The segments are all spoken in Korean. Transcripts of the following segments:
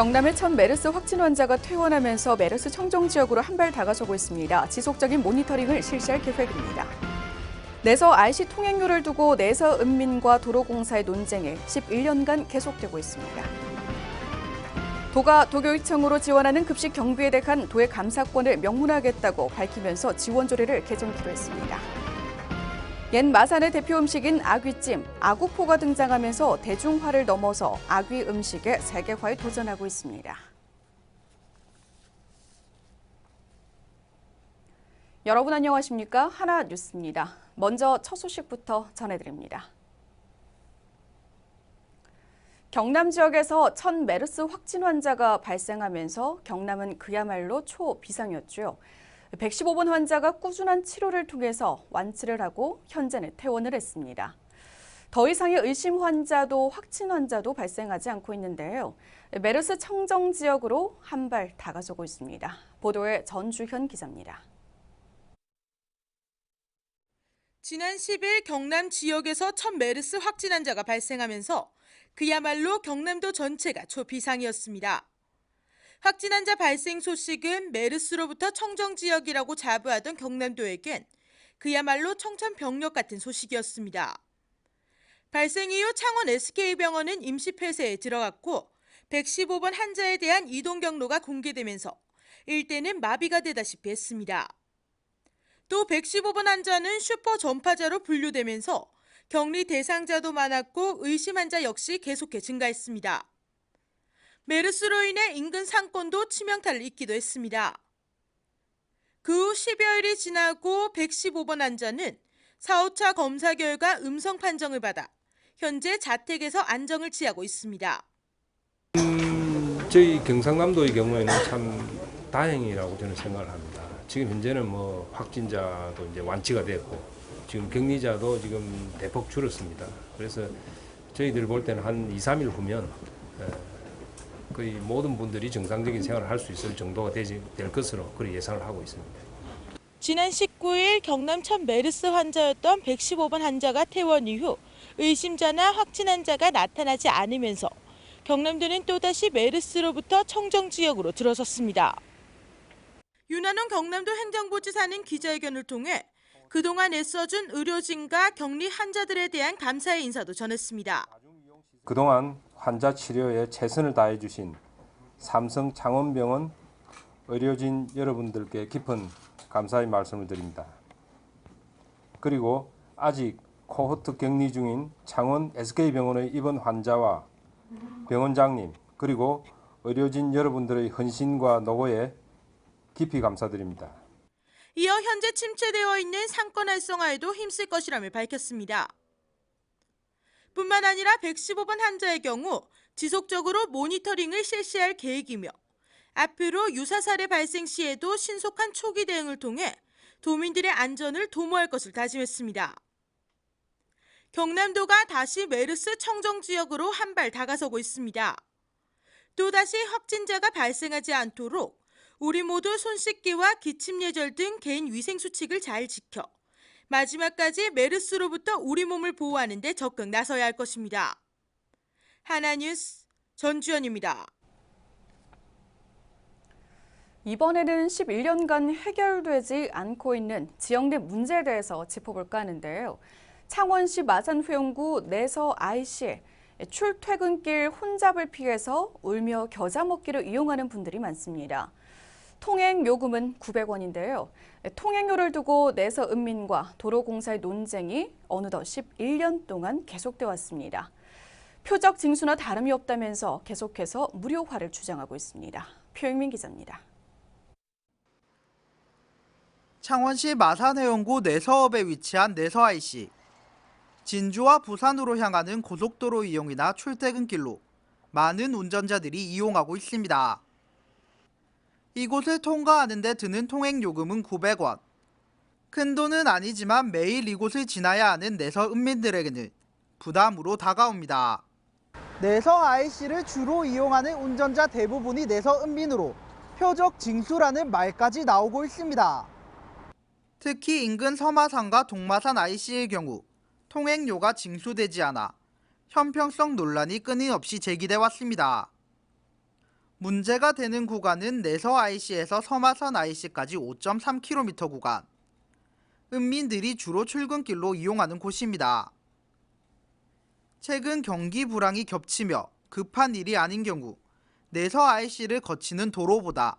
경남의 첫 메르스 확진 환자가 퇴원하면서 메르스 청정 지역으로 한 발 다가서고 있습니다. 지속적인 모니터링을 실시할 계획입니다. 내서 IC 통행료를 두고 내서 은민과 도로공사의 논쟁이 11년간 계속되고 있습니다. 도가 도교육청으로 지원하는 급식 경비에 대한 도의 감사권을 명문화하겠다고 밝히면서 지원 조례를 개정키로 했습니다. 옛 마산의 대표 음식인 아귀찜, 아구포가 등장하면서 대중화를 넘어서 아귀 음식의 세계화에 도전하고 있습니다. 여러분 안녕하십니까? 하나뉴스입니다. 먼저 첫 소식부터 전해드립니다. 경남 지역에서 첫 메르스 확진 환자가 발생하면서 경남은 그야말로 초비상이었죠. 115번 환자가 꾸준한 치료를 통해서 완치를 하고 현재는 퇴원을 했습니다. 더 이상의 의심 환자도 확진 환자도 발생하지 않고 있는데요. 메르스 청정 지역으로 한 발 다가서고 있습니다. 보도에 전주현 기자입니다. 지난 10일 경남 지역에서 첫 메르스 확진 환자가 발생하면서 그야말로 경남도 전체가 초비상이었습니다. 확진 환자 발생 소식은 메르스로부터 청정 지역이라고 자부하던 경남도에겐 그야말로 청천벽력 같은 소식이었습니다. 발생 이후 창원 SK병원은 임시 폐쇄에 들어갔고 115번 환자에 대한 이동 경로가 공개되면서 일대는 마비가 되다시피 했습니다. 또 115번 환자는 슈퍼 전파자로 분류되면서 격리 대상자도 많았고 의심 환자 역시 계속해 증가했습니다. 메르스로 인해 인근 상권도 치명타를 입기도 했습니다. 그 후 10여일이 지나고 115번 환자는 4, 5차 검사 결과 음성 판정을 받아 현재 자택에서 안정을 취하고 있습니다. 저희 경상남도의 경우에는 참 다행이라고 저는 생각을 합니다. 지금 현재는 확진자도 이제 완치가 됐고 지금 격리자도 지금 대폭 줄었습니다. 그래서 저희들 볼 때는 한 2, 3일 후면 거의 모든 분들이 정상적인 생활을 할 수 있을 정도가 될 것으로 그렇게 예상을 하고 있습니다. 지난 19일 경남 첫 메르스 환자였던 115번 환자가 퇴원 이후 의심자나 확진 환자가 나타나지 않으면서 경남도는 또다시 메르스로부터 청정 지역으로 들어섰습니다. 윤한홍 경남도 행정부지사는 기자회견을 통해 그동안 애써준 의료진과 격리 환자들에 대한 감사의 인사도 전했습니다. 그동안 환자 치료에 최선을 다해 주신 삼성 창원병원 의료진 여러분들께 깊은 감사의 말씀을 드립니다. 그리고 아직 코호트 격리 중인 창원 SK병원의 입원 환자와 병원장님 그리고 의료진 여러분들의 헌신과 노고에 깊이 감사드립니다. 이어 현재 침체되어 있는 상권 활성화에도 힘쓸 것이라며 밝혔습니다. 뿐만 아니라 115번 환자의 경우 지속적으로 모니터링을 실시할 계획이며 앞으로 유사 사례 발생 시에도 신속한 초기 대응을 통해 도민들의 안전을 도모할 것을 다짐했습니다. 경남도가 다시 메르스 청정 지역으로 한 발 다가서고 있습니다. 또다시 확진자가 발생하지 않도록 우리 모두 손 씻기와 기침 예절 등 개인 위생 수칙을 잘 지켜 마지막까지 메르스로부터 우리 몸을 보호하는 데 적극 나서야 할 것입니다. 하나뉴스 전주현입니다. 이번에는 11년간 해결되지 않고 있는 지역 내 문제에 대해서 짚어볼까 하는데요. 창원시 마산회원구 내서 IC에 출퇴근길 혼잡을 피해서 울며 겨자 먹기를 이용하는 분들이 많습니다. 통행요금은 900원인데요. 통행료를 두고 내서 은민과 도로공사의 논쟁이 어느덧 11년 동안 계속돼 왔습니다. 표적 징수나 다름이 없다면서 계속해서 무료화를 주장하고 있습니다. 표영민 기자입니다. 창원시 마산해운구 내서읍에 위치한 내서 IC. 진주와 부산으로 향하는 고속도로 이용이나 출퇴근길로 많은 운전자들이 이용하고 있습니다. 이곳을 통과하는 데 드는 통행요금은 900원. 큰 돈은 아니지만 매일 이곳을 지나야 하는 내서 은민들에게는 부담으로 다가옵니다. 내서 IC를 주로 이용하는 운전자 대부분이 내서 은민으로 표적 징수라는 말까지 나오고 있습니다. 특히 인근 서마산과 동마산 IC의 경우 통행료가 징수되지 않아 형평성 논란이 끊임없이 제기돼 왔습니다. 문제가 되는 구간은 내서 IC에서 서마산 IC까지 5.3km 구간. 읍민들이 주로 출근길로 이용하는 곳입니다. 최근 경기 불황이 겹치며 급한 일이 아닌 경우 내서 IC를 거치는 도로보다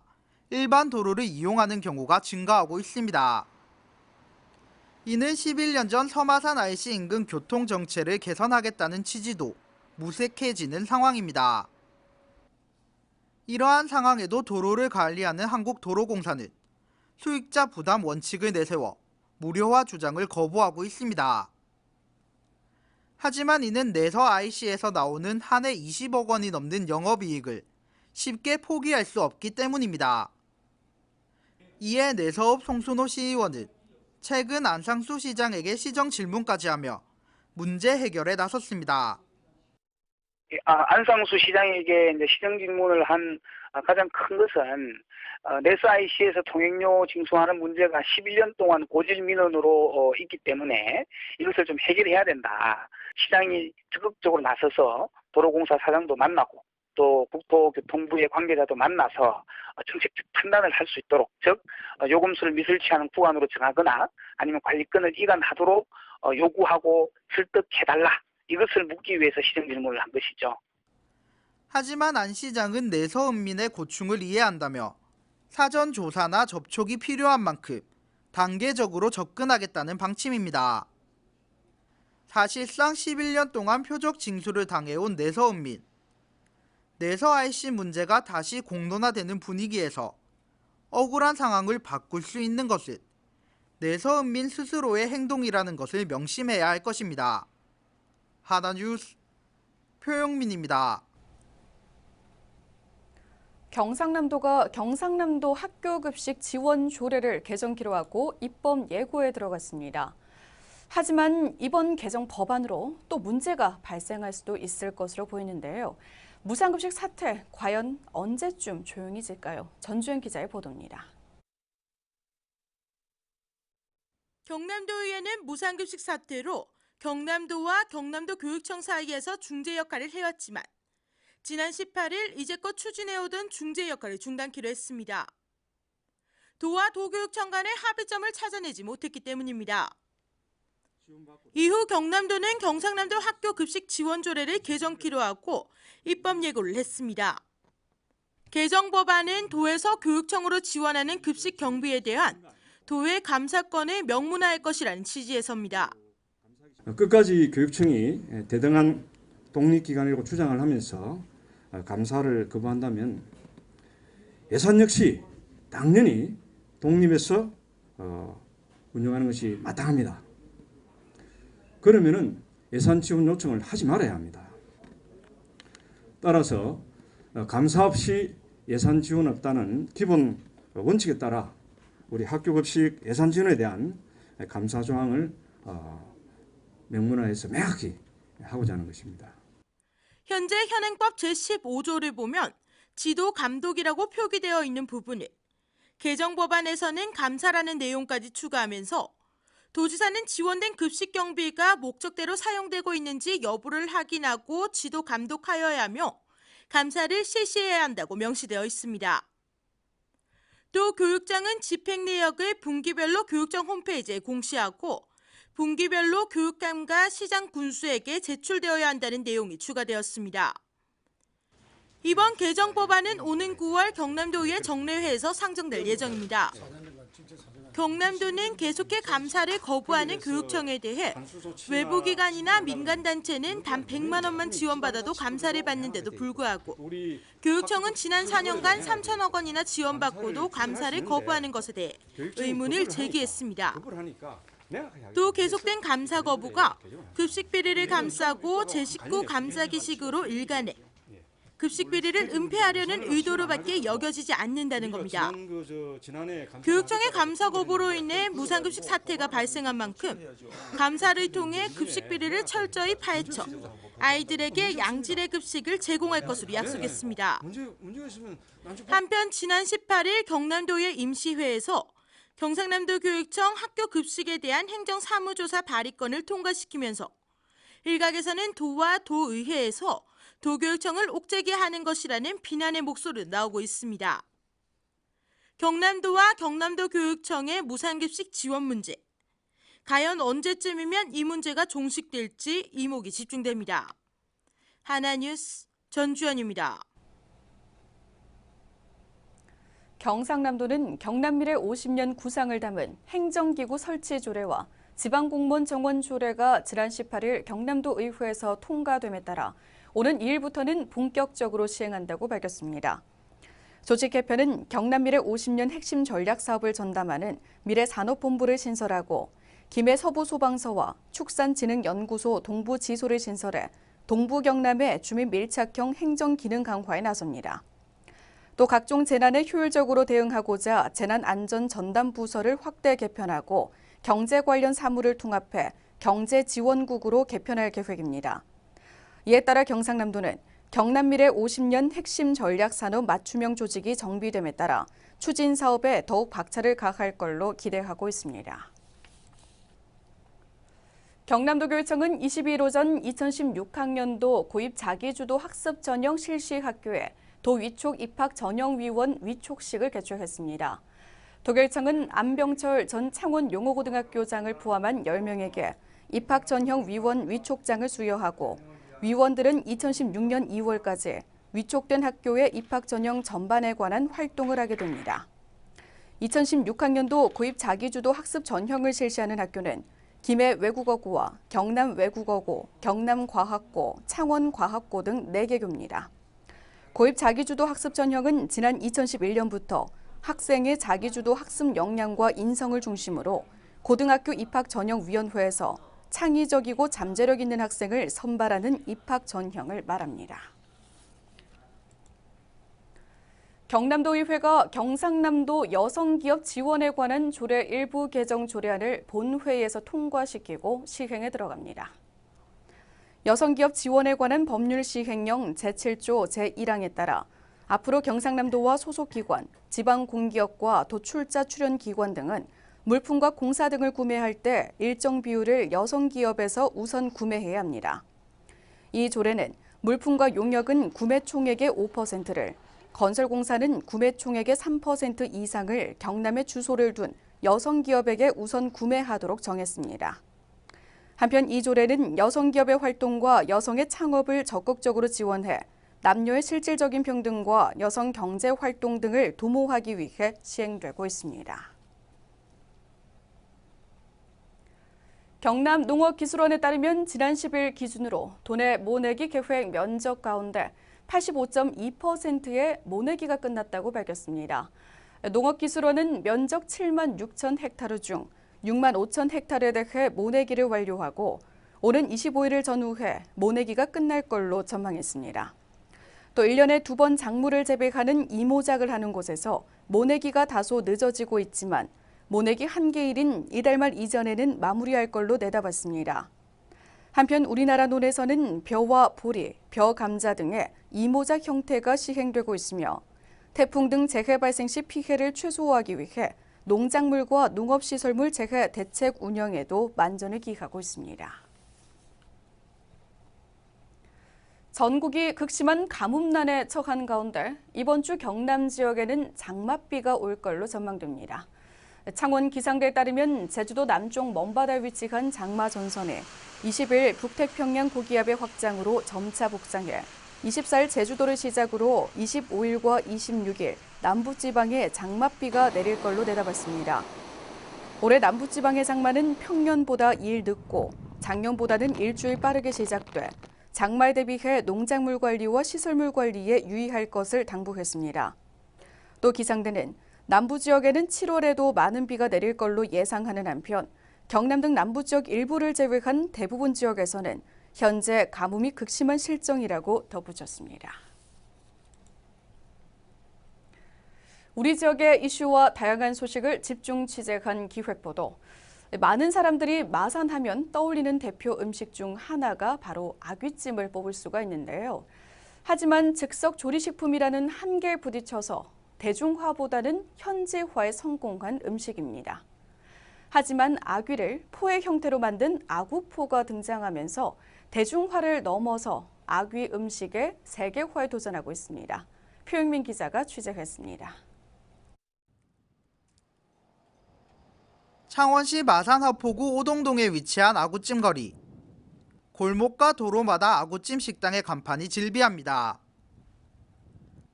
일반 도로를 이용하는 경우가 증가하고 있습니다. 이는 11년 전 서마산 IC 인근 교통 정체를 개선하겠다는 취지도 무색해지는 상황입니다. 이러한 상황에도 도로를 관리하는 한국도로공사는 수익자 부담 원칙을 내세워 무료화 주장을 거부하고 있습니다. 하지만 이는 내서 IC에서 나오는 한 해 20억 원이 넘는 영업이익을 쉽게 포기할 수 없기 때문입니다. 이에 내서읍 송순호 시의원은 최근 안상수 시장에게 시정 질문까지 하며 문제 해결에 나섰습니다. 안상수 시장에게 이제 시정 질문을 한 가장 큰 것은 내서 IC에서 통행료 징수하는 문제가 11년 동안 고질 민원으로 있기 때문에 이것을 좀 해결해야 된다. 시장이 적극적으로 나서서 도로공사 사장도 만나고 또 국토교통부의 관계자도 만나서 정책적 판단을 할 수 있도록, 즉 요금수를 미술치 않은 구간으로 정하거나 아니면 관리권을 이관하도록 요구하고 설득해달라. 이것을 묻기 위해서 시정 질문을 한 것이죠. 하지만 안 시장은 내서읍민의 고충을 이해한다며 사전 조사나 접촉이 필요한 만큼 단계적으로 접근하겠다는 방침입니다. 사실상 11년 동안 표적 징수를 당해온 내서읍민. 내서 IC 문제가 다시 공론화되는 분위기에서 억울한 상황을 바꿀 수 있는 것은 내서읍민 스스로의 행동이라는 것을 명심해야 할 것입니다. 하나뉴스 표영민입니다. 경상남도 학교급식 지원 조례를 개정키로 하고 입법 예고에 들어갔습니다. 하지만 이번 개정 법안으로 또 문제가 발생할 수도 있을 것으로 보이는데요. 무상급식 사태 과연 언제쯤 조용해질까요? 전주현 기자의 보도입니다. 경남도의회는 무상급식 사태로 경남도와 경남도 교육청 사이에서 중재 역할을 해왔지만 지난 18일 이제껏 추진해오던 중재 역할을 중단키로 했습니다. 도와 도교육청 간의 합의점을 찾아내지 못했기 때문입니다. 이후 경남도는 경상남도 학교급식 지원 조례를 개정키로 하고 입법 예고를 했습니다. 개정 법안은 도에서 교육청으로 지원하는 급식 경비에 대한 도의 감사권을 명문화할 것이라는 취지에서입니다. 끝까지 교육청이 대등한 독립기관이라고 주장을 하면서 감사를 거부한다면 예산 역시 당연히 독립해서 운영하는 것이 마땅합니다. 그러면은 예산 지원 요청을 하지 말아야 합니다. 따라서 감사 없이 예산 지원 없다는 기본 원칙에 따라 우리 학교급식 예산 지원에 대한 감사 조항을 명문화해서 명확히 하고자 하는 것입니다. 현재 현행법 제15조를 보면 지도 감독이라고 표기되어 있는 부분을 개정 법안에서는 감사라는 내용까지 추가하면서 도지사는 지원된 급식 경비가 목적대로 사용되고 있는지 여부를 확인하고 지도 감독하여야 하며 감사를 실시해야 한다고 명시되어 있습니다. 또 교육장은 집행 내역을 분기별로 교육청 홈페이지에 공시하고 분기별로 교육감과 시장 군수에게 제출되어야 한다는 내용이 추가되었습니다. 이번 개정 법안은 오는 9월 경남도의회 정례회에서 상정될 예정입니다. 경남도는 계속해 감사를 거부하는 교육청에 대해 외부기관이나 민간단체는 단 100만 원만 지원받아도 감사를 받는데도 불구하고 교육청은 지난 4년간 3천억 원이나 지원받고도 감사를 거부하는 것에 대해 의문을 제기했습니다. 또 계속된 감사 거부가 급식 비리를 감싸고 제19 감사기식으로 일관해 급식 비리를 은폐하려는 의도로밖에 여겨지지 않는다는 겁니다. 교육청의 감사 거부로 인해 무상급식 사태가 발생한 만큼 감사를 통해 급식 비리를 철저히 파헤쳐 아이들에게 양질의 급식을 제공할 것으로 약속했습니다. 한편 지난 18일 경남도의 임시회에서 경상남도 교육청 학교 급식에 대한 행정사무조사 발의건을 통과시키면서 일각에서는 도와 도의회에서 도교육청을 옥죄게 하는 것이라는 비난의 목소리도 나오고 있습니다. 경남도와 경남도 교육청의 무상급식 지원 문제. 과연 언제쯤이면 이 문제가 종식될지 이목이 집중됩니다. 하나뉴스 전주연입니다. 경상남도는 경남미래 50년 구상을 담은 행정기구 설치 조례와 지방공무원 정원 조례가 지난 18일 경남도 의회에서 통과됨에 따라 오는 2일부터는 본격적으로 시행한다고 밝혔습니다. 조직 개편은 경남미래 50년 핵심 전략 사업을 전담하는 미래산업본부를 신설하고 김해 서부소방서와 축산진흥연구소 동부지소를 신설해 동부경남의 주민 밀착형 행정기능 강화에 나섭니다. 또 각종 재난에 효율적으로 대응하고자 재난안전전담부서를 확대 개편하고 경제 관련 사무를 통합해 경제지원국으로 개편할 계획입니다. 이에 따라 경상남도는 경남미래 50년 핵심 전략 산업 맞춤형 조직이 정비됨에 따라 추진 사업에 더욱 박차를 가할 걸로 기대하고 있습니다. 경남도 교육청은 22일 오전 2016학년도 고입 자기주도 학습 전형 실시 학교에 도 위촉 입학 전형위원 위촉식을 개최했습니다. 도교육청은 안병철 전 창원 용호고등학교장을 포함한 10명에게 입학 전형 위원 위촉장을 수여하고 위원들은 2016년 2월까지 위촉된 학교의 입학 전형 전반에 관한 활동을 하게 됩니다. 2016학년도 고입 자기주도 학습 전형을 실시하는 학교는 김해 외국어고와 경남 외국어고, 경남과학고, 창원과학고 등 4개 교입니다. 고입 자기주도 학습 전형은 지난 2011년부터 학생의 자기주도 학습 역량과 인성을 중심으로 고등학교 입학전형위원회에서 창의적이고 잠재력 있는 학생을 선발하는 입학 전형을 말합니다. 경남도의회가 경상남도 여성기업 지원에 관한 조례 일부 개정 조례안을 본회의에서 통과시키고 시행에 들어갑니다. 여성기업 지원에 관한 법률 시행령 제7조 제1항에 따라 앞으로 경상남도와 소속기관, 지방공기업과 도출자 출연기관 등은 물품과 공사 등을 구매할 때 일정 비율을 여성기업에서 우선 구매해야 합니다. 이 조례는 물품과 용역은 구매 총액의 5%를, 건설공사는 구매 총액의 3% 이상을 경남에 주소를 둔 여성기업에게 우선 구매하도록 정했습니다. 한편 이 조례는 여성기업의 활동과 여성의 창업을 적극적으로 지원해 남녀의 실질적인 평등과 여성 경제 활동 등을 도모하기 위해 시행되고 있습니다. 경남농업기술원에 따르면 지난 10일 기준으로 도내 모내기 계획 면적 가운데 85.2%의 모내기가 끝났다고 밝혔습니다. 농업기술원은 면적 7만 6천 헥타르 중 6만 5천 헥타르에 대해 모내기를 완료하고 오는 25일을 전후해 모내기가 끝날 걸로 전망했습니다. 또 1년에 2번 작물을 재배하는 이모작을 하는 곳에서 모내기가 다소 늦어지고 있지만 모내기 한개일인 이달 말 이전에는 마무리할 걸로 내다봤습니다. 한편 우리나라 논에서는 벼와 보리, 벼 감자 등의 이모작 형태가 시행되고 있으며 태풍 등 재해 발생 시 피해를 최소화하기 위해 농작물과 농업시설물 재해 대책 운영에도 만전을 기하고 있습니다. 전국이 극심한 가뭄난에 처한 가운데 이번 주 경남 지역에는 장맛비가 올 걸로 전망됩니다. 창원 기상대에 따르면 제주도 남쪽 먼바다에 위치한 장마 전선이 20일 북태평양 고기압의 확장으로 점차 북상해 24일 제주도를 시작으로 25일과 26일 남부지방에 장맛비가 내릴 걸로 내다봤습니다. 올해 남부지방의 장마는 평년보다 2일 늦고 작년보다는 일주일 빠르게 시작돼 장마에 대비해 농작물 관리와 시설물 관리에 유의할 것을 당부했습니다. 또 기상대는 남부 지역에는 7월에도 많은 비가 내릴 걸로 예상하는 한편 경남 등 남부 지역 일부를 제외한 대부분 지역에서는 현재 가뭄이 극심한 실정이라고 덧붙였습니다. 우리 지역의 이슈와 다양한 소식을 집중 취재한 기획보도. 많은 사람들이 마산하면 떠올리는 대표 음식 중 하나가 바로 아귀찜을 뽑을 수가 있는데요. 하지만 즉석 조리식품이라는 한계에 부딪혀서 대중화보다는 현지화에 성공한 음식입니다. 하지만 아귀를 포의 형태로 만든 아구포가 등장하면서 대중화를 넘어서 아귀 음식의 세계화에 도전하고 있습니다. 표영민 기자가 취재했습니다. 창원시 마산 하포구 오동동에 위치한 아구찜 거리. 골목과 도로마다 아구찜 식당의 간판이 질비합니다.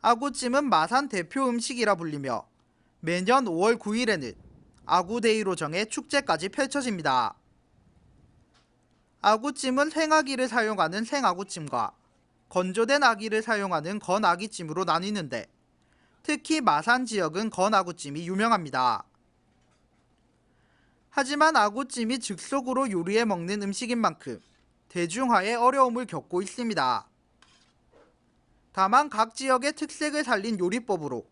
아구찜은 마산 대표 음식이라 불리며 매년 5월 9일에는 아구데이로 정해 축제까지 펼쳐집니다. 아구찜은 생아기를 사용하는 생아구찜과 건조된 아기를 사용하는 건아기찜으로 나뉘는데 특히 마산 지역은 건아구찜이 유명합니다. 하지만 아구찜이 즉석으로 요리해 먹는 음식인 만큼 대중화에 어려움을 겪고 있습니다. 다만 각 지역의 특색을 살린 요리법으로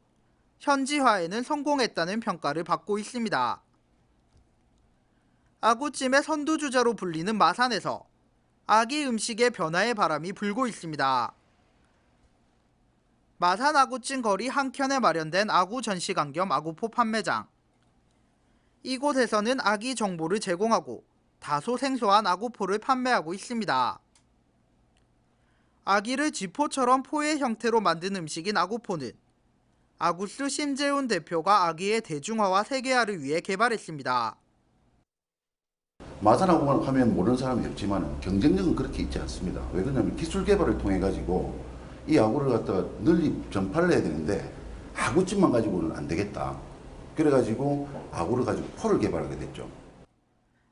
현지화에는 성공했다는 평가를 받고 있습니다. 아구찜의 선두주자로 불리는 마산에서 아기 음식의 변화의 바람이 불고 있습니다. 마산 아구찜 거리 한켠에 마련된 아구 전시관 겸 아구포 판매장. 이곳에서는 아기 정보를 제공하고 다소 생소한 아구포를 판매하고 있습니다. 아기를 쥐포처럼 포의 형태로 만든 음식인 아구포는 아구스 심재훈 대표가 아기의 대중화와 세계화를 위해 개발했습니다. 마산 아구만 하면 모르는 사람이 없지만 경쟁력은 그렇게 있지 않습니다. 왜 그러냐면 기술 개발을 통해 가지고 이 아구를 갖다가 널리 전파를 해야 되는데 아구찜만 가지고는 안 되겠다. 그래가지고 아구를 가지고 포를 개발하게 됐죠.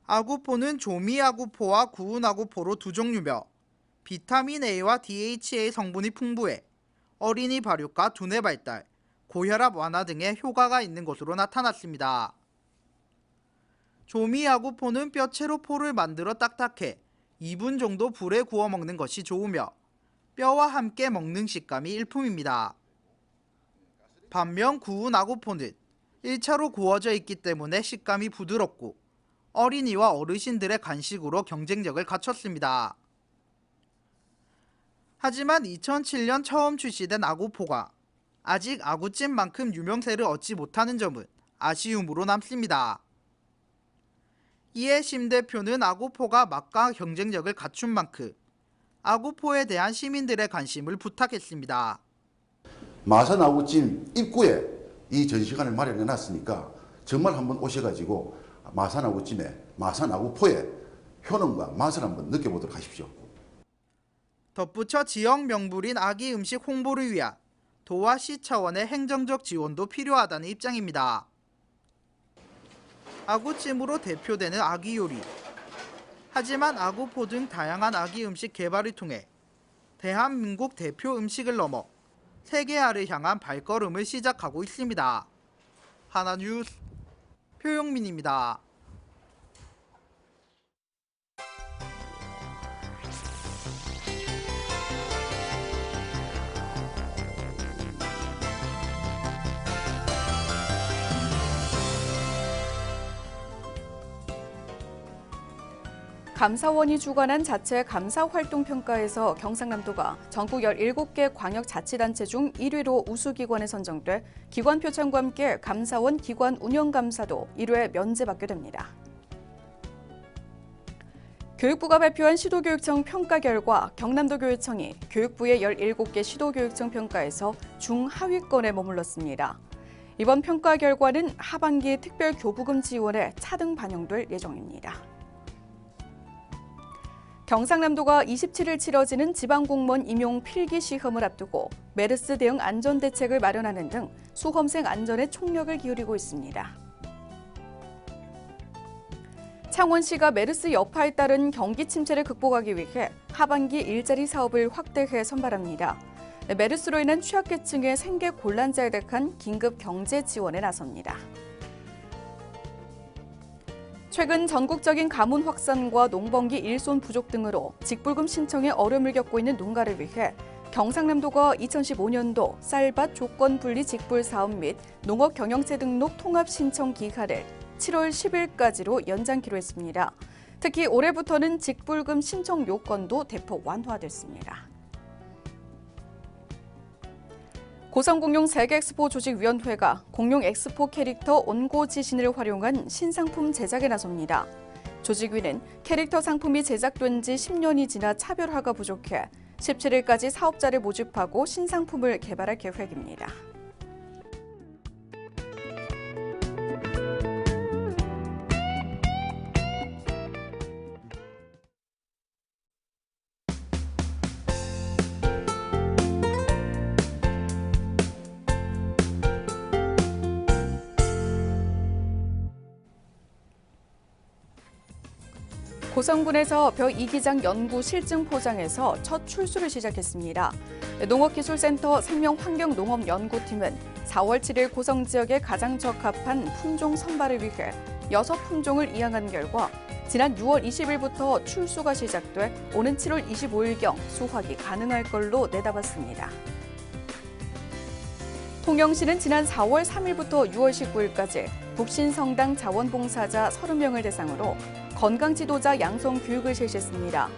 아구포는 조미 아구포와 구운 아구포로 두 종류며 비타민 A와 DHA 성분이 풍부해 어린이 발육과 두뇌 발달, 고혈압 완화 등의 효과가 있는 것으로 나타났습니다. 조미 아구포는 뼈채로 포를 만들어 딱딱해 2분 정도 불에 구워 먹는 것이 좋으며 뼈와 함께 먹는 식감이 일품입니다. 반면 구운 아구포는 1차로 구워져 있기 때문에 식감이 부드럽고 어린이와 어르신들의 간식으로 경쟁력을 갖췄습니다. 하지만 2007년 처음 출시된 아구포가 아직 아구찜만큼 유명세를 얻지 못하는 점은 아쉬움으로 남습니다. 이에 심 대표는 아구포가 맛과 경쟁력을 갖춘 만큼 아구포에 대한 시민들의 관심을 부탁했습니다. 마산 아구찜 입구에 이 전시관을 마련해 놨으니까 정말 한번 오셔가지고 마산 아구찜에 마산 아구포의 효능과 맛을 한번 느껴보도록 하십시오. 덧붙여 지역 명물인 아기 음식 홍보를 위한 도와 시 차원의 행정적 지원도 필요하다는 입장입니다. 아구찜으로 대표되는 아기 요리. 하지만 아구포 등 다양한 아기 음식 개발을 통해 대한민국 대표 음식을 넘어 세계화를 향한 발걸음을 시작하고 있습니다. 하나뉴스 표영민입니다. 감사원이 주관한 자체 감사활동평가에서 경상남도가 전국 17개 광역자치단체 중 1위로 우수기관에 선정돼 기관 표창과 함께 감사원 기관 운영감사도 1회 면제받게 됩니다. 교육부가 발표한 시도교육청 평가 결과 경남도 교육청이 교육부의 17개 시도교육청 평가에서 중하위권에 머물렀습니다. 이번 평가 결과는 하반기 특별교부금 지원에 차등 반영될 예정입니다. 경상남도가 27일 치러지는 지방공무원 임용 필기시험을 앞두고 메르스 대응 안전대책을 마련하는 등 수험생 안전에 총력을 기울이고 있습니다. 창원시가 메르스 여파에 따른 경기 침체를 극복하기 위해 하반기 일자리 사업을 확대해 선발합니다. 메르스로 인한 취약계층의 생계 곤란자에 대한 긴급 경제 지원에 나섭니다. 최근 전국적인 가뭄 확산과 농번기 일손 부족 등으로 직불금 신청에 어려움을 겪고 있는 농가를 위해 경상남도가 2015년도 쌀밭 조건 분리 직불 사업 및 농업 경영체 등록 통합 신청 기간을 7월 10일까지로 연장키로 했습니다. 특히 올해부터는 직불금 신청 요건도 대폭 완화됐습니다. 고성공룡 세계엑스포 조직위원회가 공룡 엑스포 캐릭터 온고지신을 활용한 신상품 제작에 나섭니다. 조직위는 캐릭터 상품이 제작된 지 10년이 지나 차별화가 부족해 17일까지 사업자를 모집하고 신상품을 개발할 계획입니다. 고성군에서 벼 이기장 연구 실증 포장에서 첫 출수를 시작했습니다. 농업기술센터 생명환경농업연구팀은 4월 7일 고성 지역에 가장 적합한 품종 선발을 위해 6품종을 이양한 결과 지난 6월 20일부터 출수가 시작돼 오는 7월 25일경 수확이 가능할 걸로 내다봤습니다. 통영시는 지난 4월 3일부터 6월 19일까지 북신성당 자원봉사자 30명을 대상으로 건강지도자 양성 교육을 실시했습니다.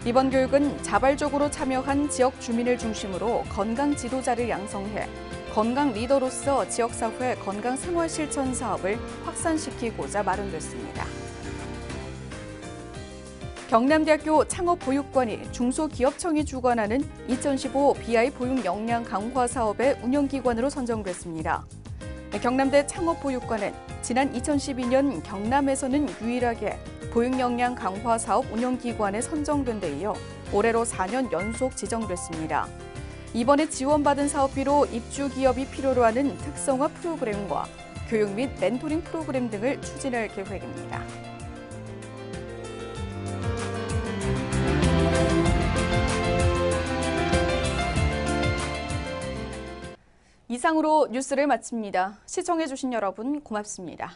이번 교육은 자발적으로 참여한 지역 주민을 중심으로 건강지도자를 양성해 건강 리더로서 지역사회 건강생활 실천 사업을 확산시키고자 마련됐습니다. 경남대학교 창업보육관이 중소기업청이 주관하는 2015 BI 보육 역량 강화 사업의 운영기관으로 선정됐습니다. 경남대 창업보육관은 지난 2012년 경남에서는 유일하게 보육 역량 강화 사업 운영기관에 선정된 데 이어 올해로 4년 연속 지정됐습니다. 이번에 지원받은 사업비로 입주 기업이 필요로 하는 특성화 프로그램과 교육 및 멘토링 프로그램 등을 추진할 계획입니다. 이상으로 뉴스를 마칩니다. 시청해주신 여러분 고맙습니다.